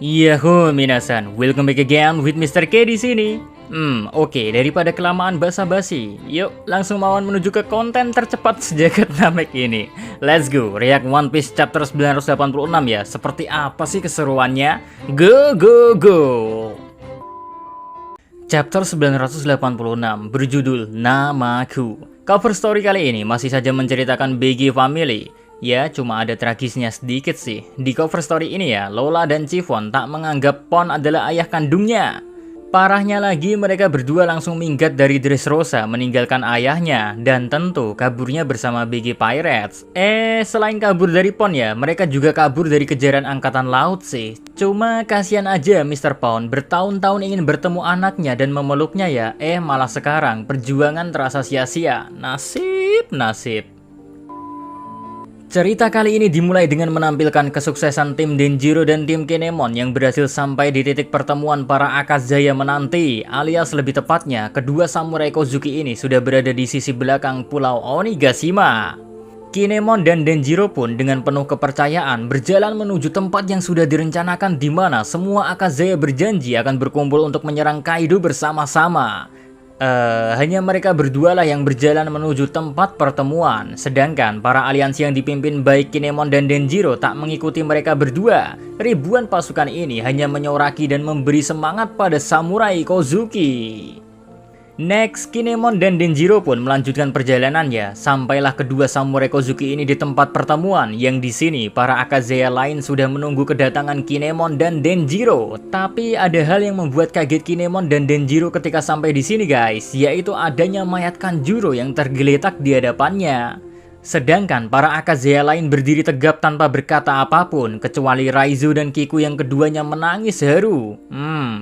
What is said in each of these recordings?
Yahoo minasan, welcome back again with Mr. K di sini. Oke, daripada kelamaan basa-basi, yuk langsung mawon menuju ke konten tercepat sejagat Namek ini. Let's go, react One Piece chapter 986 ya. Seperti apa sih keseruannya? Go go go. Chapter 986 berjudul Namaku. Cover story kali ini masih saja menceritakan BG Family. Ya, cuma ada tragisnya sedikit sih. Di cover story ini ya, Lola dan Chiffon tak menganggap Pon adalah ayah kandungnya. Parahnya lagi, mereka berdua langsung minggat dari Dressrosa meninggalkan ayahnya. Dan tentu kaburnya bersama BG Pirates. Selain kabur dari Pon ya, mereka juga kabur dari kejaran angkatan laut sih. Cuma kasihan aja Mr. Pon bertahun-tahun ingin bertemu anaknya dan memeluknya ya. Malah sekarang perjuangan terasa sia-sia. Nasib. Cerita kali ini dimulai dengan menampilkan kesuksesan tim Denjiro dan tim Kinemon yang berhasil sampai di titik pertemuan para Akazaya menanti, alias lebih tepatnya, kedua samurai Kozuki ini sudah berada di sisi belakang pulau Onigashima. Kinemon dan Denjiro pun dengan penuh kepercayaan berjalan menuju tempat yang sudah direncanakan di mana semua Akazaya berjanji akan berkumpul untuk menyerang Kaido bersama-sama. Hanya mereka berdua lah yang berjalan menuju tempat pertemuan. Sedangkan para aliansi yang dipimpin baik Kinemon dan Denjiro tak mengikuti mereka berdua. Ribuan pasukan ini hanya menyoraki dan memberi semangat pada samurai Kozuki. Next, Kinemon dan Denjiro pun melanjutkan perjalanannya. Sampailah kedua samurai Kozuki ini di tempat pertemuan, yang di sini para Akazaya lain sudah menunggu kedatangan Kinemon dan Denjiro. Tapi ada hal yang membuat kaget Kinemon dan Denjiro ketika sampai di sini guys, yaitu adanya mayat Kanjuro yang tergeletak di hadapannya. Sedangkan para Akazaya lain berdiri tegap tanpa berkata apapun, kecuali Raizo dan Kiku yang keduanya menangis haru.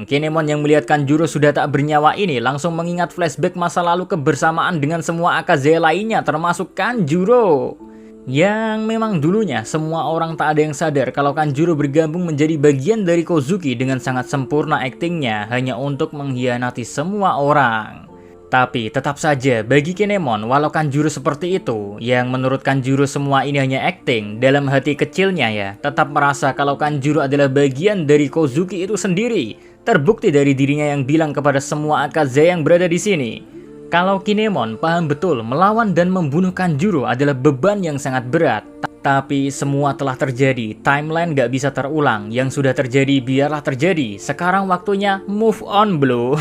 Kinemon yang melihat Kanjuro sudah tak bernyawa ini langsung mengingat flashback masa lalu kebersamaan dengan semua Akazaya lainnya termasuk Kanjuro. Yang memang dulunya semua orang tak ada yang sadar kalau Kanjuro bergabung menjadi bagian dari Kozuki dengan sangat sempurna aktingnya hanya untuk mengkhianati semua orang. Tapi tetap saja bagi Kinemon, walau Kanjuro seperti itu, yang menurut Kanjuro semua ini hanya akting, dalam hati kecilnya ya, tetap merasa kalau Kanjuro adalah bagian dari Kozuki itu sendiri. Terbukti dari dirinya yang bilang kepada semua Akazaya yang berada di sini, kalau Kinemon paham betul melawan dan membunuh Kanjuro adalah beban yang sangat berat. Tapi semua telah terjadi, timeline gak bisa terulang, yang sudah terjadi biarlah terjadi, sekarang waktunya move on bro.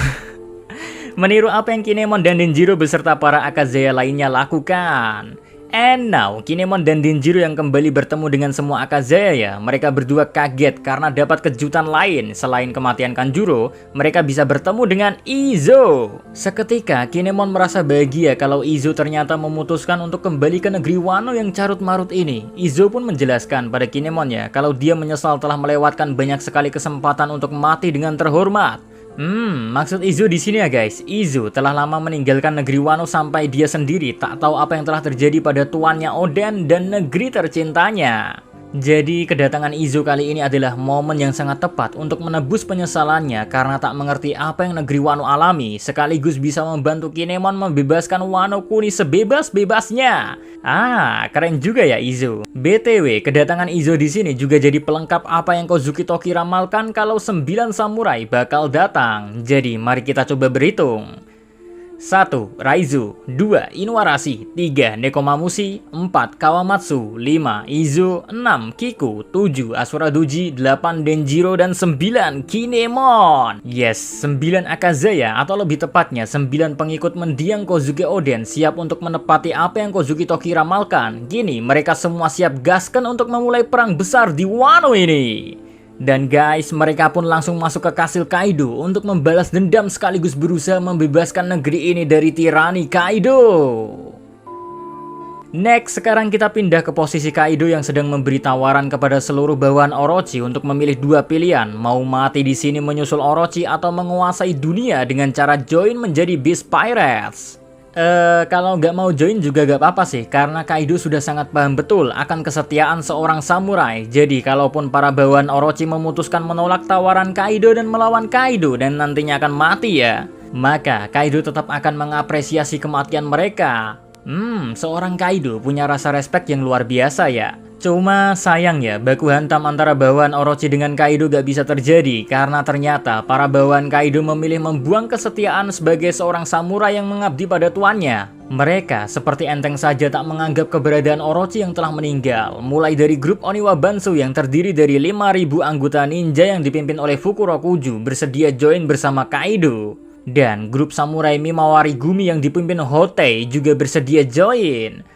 Meniru apa yang Kinemon dan Denjiro beserta para Akazaya lainnya lakukan. And now, Kinemon dan Denjiro yang kembali bertemu dengan semua Akazaya ya, mereka berdua kaget karena dapat kejutan lain. Selain kematian Kanjuro, mereka bisa bertemu dengan Izo. Seketika, Kinemon merasa bahagia kalau Izo ternyata memutuskan untuk kembali ke negeri Wano yang carut-marut ini. Izo pun menjelaskan pada Kinemon ya, kalau dia menyesal telah melewatkan banyak sekali kesempatan untuk mati dengan terhormat. Maksud Izo di sini ya guys, Izo telah lama meninggalkan negeri Wano sampai dia sendiri tak tahu apa yang telah terjadi pada tuannya Oden dan negeri tercintanya. Jadi kedatangan Izo kali ini adalah momen yang sangat tepat untuk menebus penyesalannya karena tak mengerti apa yang negeri Wano alami, sekaligus bisa membantu Kinemon membebaskan Wano Kuni sebebas-bebasnya. Keren juga ya Izo. BTW, kedatangan Izo di sini juga jadi pelengkap apa yang Kozuki Toki ramalkan kalau 9 samurai bakal datang. Jadi mari kita coba berhitung. 1. Raizo, 2. Inuarashi, 3. Nekomamushi, 4. Kawamatsu, 5. Izo, 6. Kiku, 7. Asura Doji, 8. Denjiro, dan 9. Kinemon. Yes, 9 Akazaya atau lebih tepatnya 9 pengikut mendiang Kozuki Oden siap untuk menepati apa yang Kozuki Toki ramalkan. Gini, mereka semua siap gaskan untuk memulai perang besar di Wano ini. Dan guys, mereka pun langsung masuk ke kastil Kaido untuk membalas dendam sekaligus berusaha membebaskan negeri ini dari tirani Kaido. Next, sekarang kita pindah ke posisi Kaido yang sedang memberi tawaran kepada seluruh bawahan Orochi untuk memilih dua pilihan, mau mati di sini menyusul Orochi atau menguasai dunia dengan cara join menjadi Beast Pirates. Kalau nggak mau join juga gak apa-apa sih, karena Kaido sudah sangat paham betul akan kesetiaan seorang samurai. Jadi kalaupun para bawahan Orochi memutuskan menolak tawaran Kaido dan melawan Kaido dan nantinya akan mati ya, maka Kaido tetap akan mengapresiasi kematian mereka. Seorang Kaido punya rasa respect yang luar biasa ya. Cuma sayang ya, baku hantam antara bawahan Orochi dengan Kaido gak bisa terjadi karena ternyata para bawahan Kaido memilih membuang kesetiaan sebagai seorang samurai yang mengabdi pada tuannya. Mereka seperti enteng saja tak menganggap keberadaan Orochi yang telah meninggal. Mulai dari grup Oniwa Bansu yang terdiri dari 5.000 anggota ninja yang dipimpin oleh Fukurokuju bersedia join bersama Kaido. Dan grup samurai Mimawari Gumi yang dipimpin Hotei juga bersedia join.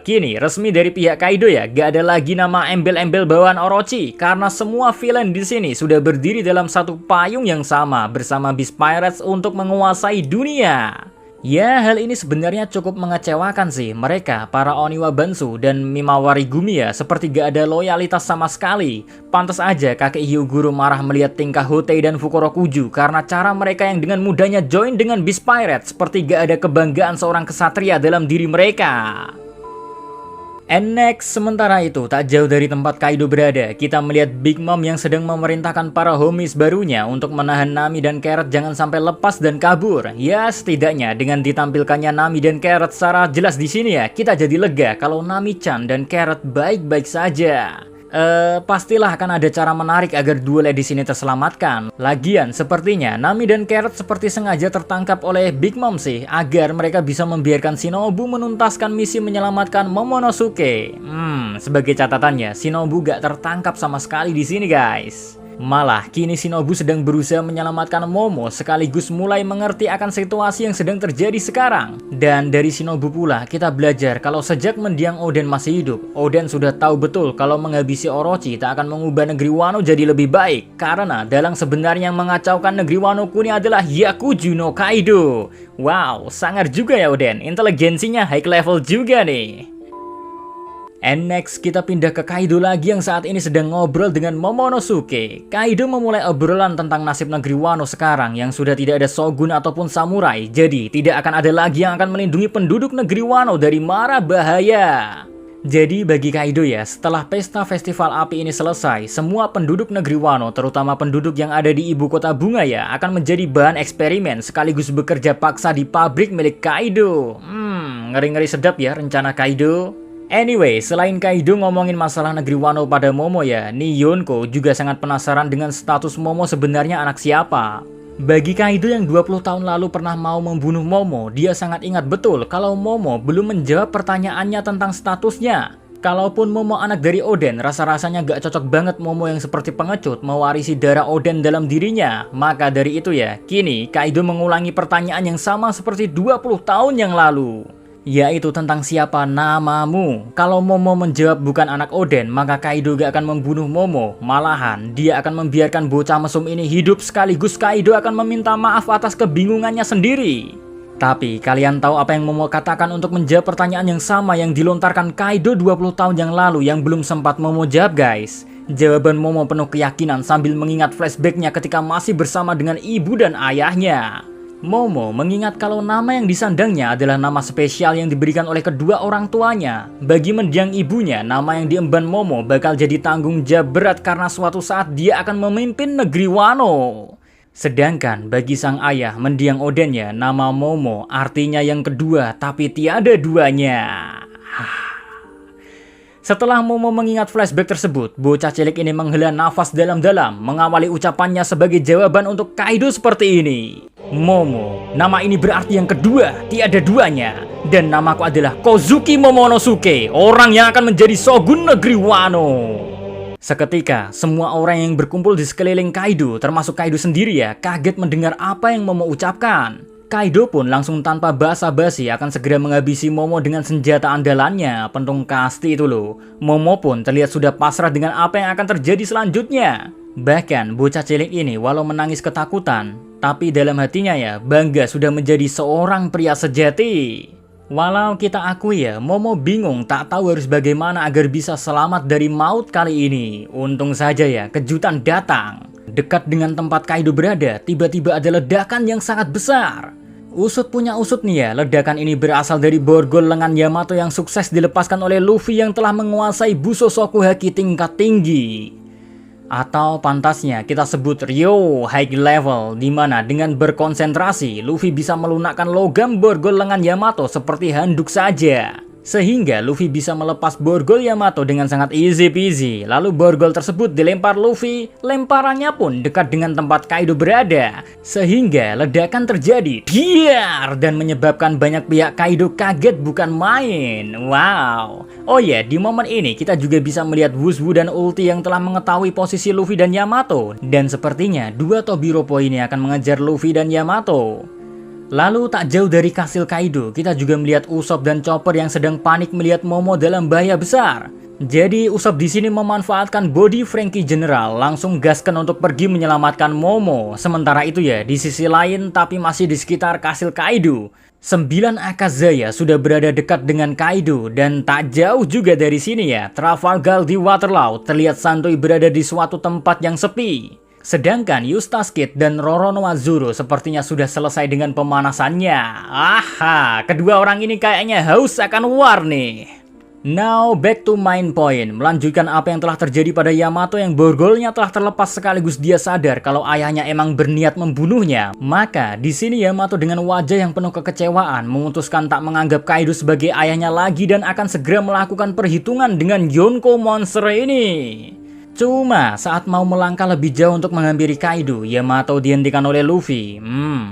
Kini resmi dari pihak Kaido ya, gak ada lagi nama embel-embel bawahan Orochi karena semua villain di sini sudah berdiri dalam satu payung yang sama bersama Beast Pirates untuk menguasai dunia. Ya, hal ini sebenarnya cukup mengecewakan sih. Mereka, para Oniwa Bansu dan Mimawari Gumi ya, seperti gak ada loyalitas sama sekali. Pantas aja kakek Hyoguro marah melihat tingkah Hotei dan Fukurokuju karena cara mereka yang dengan mudahnya join dengan Beast Pirates seperti gak ada kebanggaan seorang kesatria dalam diri mereka. And next, sementara itu, tak jauh dari tempat Kaido berada, kita melihat Big Mom yang sedang memerintahkan para homies barunya untuk menahan Nami dan Carrot jangan sampai lepas dan kabur. Ya, setidaknya dengan ditampilkannya Nami dan Carrot secara jelas di sini ya, kita jadi lega kalau Nami-chan dan Carrot baik-baik saja. Pastilah akan ada cara menarik agar duel di sini terselamatkan. Lagian, sepertinya Nami dan Carrot seperti sengaja tertangkap oleh Big Mom sih, agar mereka bisa membiarkan Shinobu menuntaskan misi menyelamatkan Momonosuke. Sebagai catatannya, Shinobu gak tertangkap sama sekali di sini, guys. Malah, kini Shinobu sedang berusaha menyelamatkan Momo sekaligus mulai mengerti akan situasi yang sedang terjadi sekarang. Dan dari Shinobu pula, kita belajar kalau sejak mendiang Oden masih hidup, Oden sudah tahu betul kalau menghabisi Orochi tak akan mengubah negeri Wano jadi lebih baik. Karena dalang sebenarnya yang mengacaukan negeri Wano Kuni adalah Hyakuju no Kaido. Wow, sangar juga ya Oden, inteligensinya high level juga nih. And next, kita pindah ke Kaido lagi yang saat ini sedang ngobrol dengan Momonosuke. Kaido memulai obrolan tentang nasib negeri Wano sekarang yang sudah tidak ada shogun ataupun samurai. Jadi, tidak akan ada lagi yang akan melindungi penduduk negeri Wano dari mara bahaya. Jadi bagi Kaido ya, setelah pesta festival api ini selesai, semua penduduk negeri Wano, terutama penduduk yang ada di ibu kota bunga ya, akan menjadi bahan eksperimen sekaligus bekerja paksa di pabrik milik Kaido. Ngeri-ngeri sedap ya rencana Kaido. Anyway, selain Kaido ngomongin masalah negeri Wano pada Momo ya, nih Yonko juga sangat penasaran dengan status Momo sebenarnya anak siapa. Bagi Kaido yang 20 tahun lalu pernah mau membunuh Momo, dia sangat ingat betul kalau Momo belum menjawab pertanyaannya tentang statusnya. Kalaupun Momo anak dari Oden, rasa-rasanya gak cocok banget Momo yang seperti pengecut mewarisi darah Oden dalam dirinya. Maka dari itu ya, kini Kaido mengulangi pertanyaan yang sama seperti 20 tahun yang lalu. Yaitu tentang siapa namamu. Kalau Momo menjawab bukan anak Oden, maka Kaido gak akan membunuh Momo. Malahan, dia akan membiarkan bocah mesum ini hidup sekaligus Kaido akan meminta maaf atas kebingungannya sendiri. Tapi, kalian tahu apa yang Momo katakan untuk menjawab pertanyaan yang sama yang dilontarkan Kaido 20 tahun yang lalu yang belum sempat Momo jawab, guys? Jawaban Momo penuh keyakinan sambil mengingat flashbacknya ketika masih bersama dengan ibu dan ayahnya. Momo mengingat kalau nama yang disandangnya adalah nama spesial yang diberikan oleh kedua orang tuanya. Bagi mendiang ibunya, nama yang diemban Momo bakal jadi tanggung jawab berat karena suatu saat dia akan memimpin negeri Wano. Sedangkan bagi sang ayah mendiang Odennya, nama Momo artinya yang kedua tapi tiada duanya. Setelah Momo mengingat flashback tersebut, bocah cilik ini menghela nafas dalam-dalam, mengawali ucapannya sebagai jawaban untuk Kaido seperti ini. Momo, nama ini berarti yang kedua, tiada duanya. Dan namaku adalah Kozuki Momonosuke, orang yang akan menjadi shogun negeri Wano. Seketika, semua orang yang berkumpul di sekeliling Kaido, termasuk Kaido sendiri ya, kaget mendengar apa yang Momo ucapkan. Kaido pun langsung tanpa basa-basi akan segera menghabisi Momo dengan senjata andalannya, pentung kasti itu loh. Momo pun terlihat sudah pasrah dengan apa yang akan terjadi selanjutnya. Bahkan bocah cilik ini walau menangis ketakutan, tapi dalam hatinya ya bangga sudah menjadi seorang pria sejati. Walau kita akui ya, Momo bingung tak tahu harus bagaimana agar bisa selamat dari maut kali ini. Untung saja ya, kejutan datang. Dekat dengan tempat Kaido berada, tiba-tiba ada ledakan yang sangat besar. Usut punya usut nih ya, ledakan ini berasal dari borgol lengan Yamato yang sukses dilepaskan oleh Luffy yang telah menguasai Busosoku Haki tingkat tinggi. Atau pantasnya kita sebut Ryo High Level, dimana dengan berkonsentrasi, Luffy bisa melunakkan logam borgol lengan Yamato seperti handuk saja. Sehingga Luffy bisa melepas borgol Yamato dengan sangat easy peasy. Lalu borgol tersebut dilempar Luffy, lemparannya pun dekat dengan tempat Kaido berada. Sehingga ledakan terjadi, biar dan menyebabkan banyak pihak Kaido kaget bukan main. Wow. Oh ya, di momen ini kita juga bisa melihat Wushu dan Ulti yang telah mengetahui posisi Luffy dan Yamato. Dan sepertinya dua Tobiropo ini akan mengejar Luffy dan Yamato. Lalu tak jauh dari kastil Kaido, kita juga melihat Usopp dan Chopper yang sedang panik melihat Momo dalam bahaya besar. Jadi Usopp di sini memanfaatkan body Franky General, langsung gaskan untuk pergi menyelamatkan Momo. Sementara itu ya, di sisi lain tapi masih di sekitar kastil Kaido, 9 Akazaya sudah berada dekat dengan Kaido dan tak jauh juga dari sini ya, Trafalgar di Waterloo terlihat santuy berada di suatu tempat yang sepi. Sedangkan Eustace Kid dan Roronoa Zoro sepertinya sudah selesai dengan pemanasannya. Aha, kedua orang ini kayaknya haus akan war nih. Now back to main point. Melanjutkan apa yang telah terjadi pada Yamato yang borgolnya telah terlepas sekaligus dia sadar kalau ayahnya emang berniat membunuhnya. Maka di sini Yamato dengan wajah yang penuh kekecewaan memutuskan tak menganggap Kaido sebagai ayahnya lagi dan akan segera melakukan perhitungan dengan Yonko Monster ini. Cuma saat mau melangkah lebih jauh untuk menghampiri Kaido, Yamato dihentikan oleh Luffy.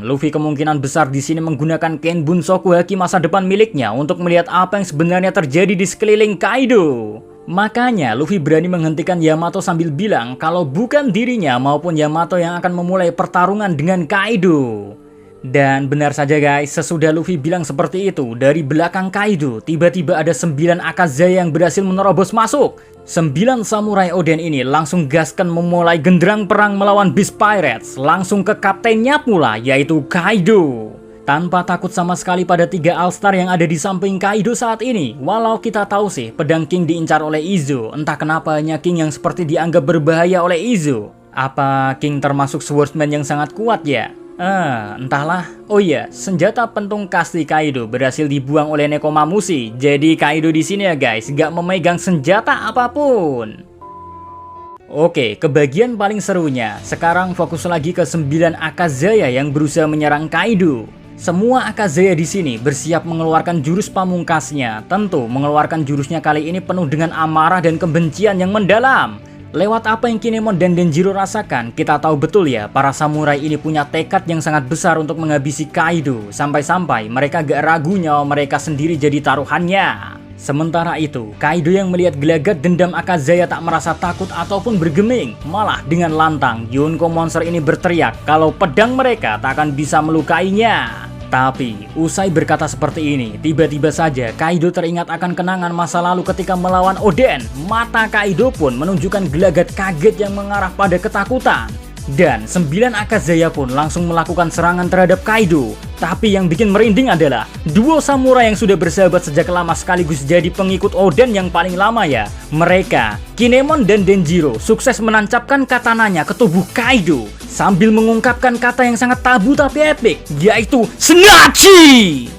Luffy kemungkinan besar di sini menggunakan Ken Bunsoku Haki masa depan miliknya untuk melihat apa yang sebenarnya terjadi di sekeliling Kaido. Makanya Luffy berani menghentikan Yamato sambil bilang kalau bukan dirinya maupun Yamato yang akan memulai pertarungan dengan Kaido. Dan benar saja guys, sesudah Luffy bilang seperti itu, dari belakang Kaido tiba-tiba ada 9 Akazaya yang berhasil menerobos masuk. 9 samurai Oden ini langsung gaskan memulai genderang perang melawan Beast Pirates, langsung ke kaptennya pula yaitu Kaido. Tanpa takut sama sekali pada 3 All-Star yang ada di samping Kaido saat ini. Walau kita tahu sih pedang King diincar oleh Izo, entah kenapa hanya King yang seperti dianggap berbahaya oleh Izo. Apa King termasuk swordsman yang sangat kuat ya? Entahlah. Oh iya, senjata pentung kasti Kaido berhasil dibuang oleh Nekomamushi. Jadi Kaido di sini ya guys, gak memegang senjata apapun. Oke, ke bagian paling serunya. Sekarang fokus lagi ke 9 Akazaya yang berusaha menyerang Kaido. Semua Akazaya di sini bersiap mengeluarkan jurus pamungkasnya. Tentu mengeluarkan jurusnya kali ini penuh dengan amarah dan kebencian yang mendalam. Lewat apa yang Kinemon dan Denjiro rasakan, kita tahu betul ya, para samurai ini punya tekad yang sangat besar untuk menghabisi Kaido. Sampai-sampai mereka gak ragu nyawa mereka sendiri jadi taruhannya. Sementara itu, Kaido yang melihat gelagat dendam Akazaya tak merasa takut ataupun bergeming. Malah dengan lantang, Yonko Monster ini berteriak kalau pedang mereka tak akan bisa melukainya. Tapi, usai berkata seperti ini, tiba-tiba saja Kaido teringat akan kenangan masa lalu ketika melawan Oden. Mata Kaido pun menunjukkan gelagat kaget yang mengarah pada ketakutan. Dan 9 Akazaya pun langsung melakukan serangan terhadap Kaido. Tapi yang bikin merinding adalah duo samurai yang sudah bersahabat sejak lama sekaligus jadi pengikut Oden yang paling lama ya. Mereka, Kinemon dan Denjiro, sukses menancapkan katananya ke tubuh Kaido sambil mengungkapkan kata yang sangat tabu tapi epik, yaitu Snachi!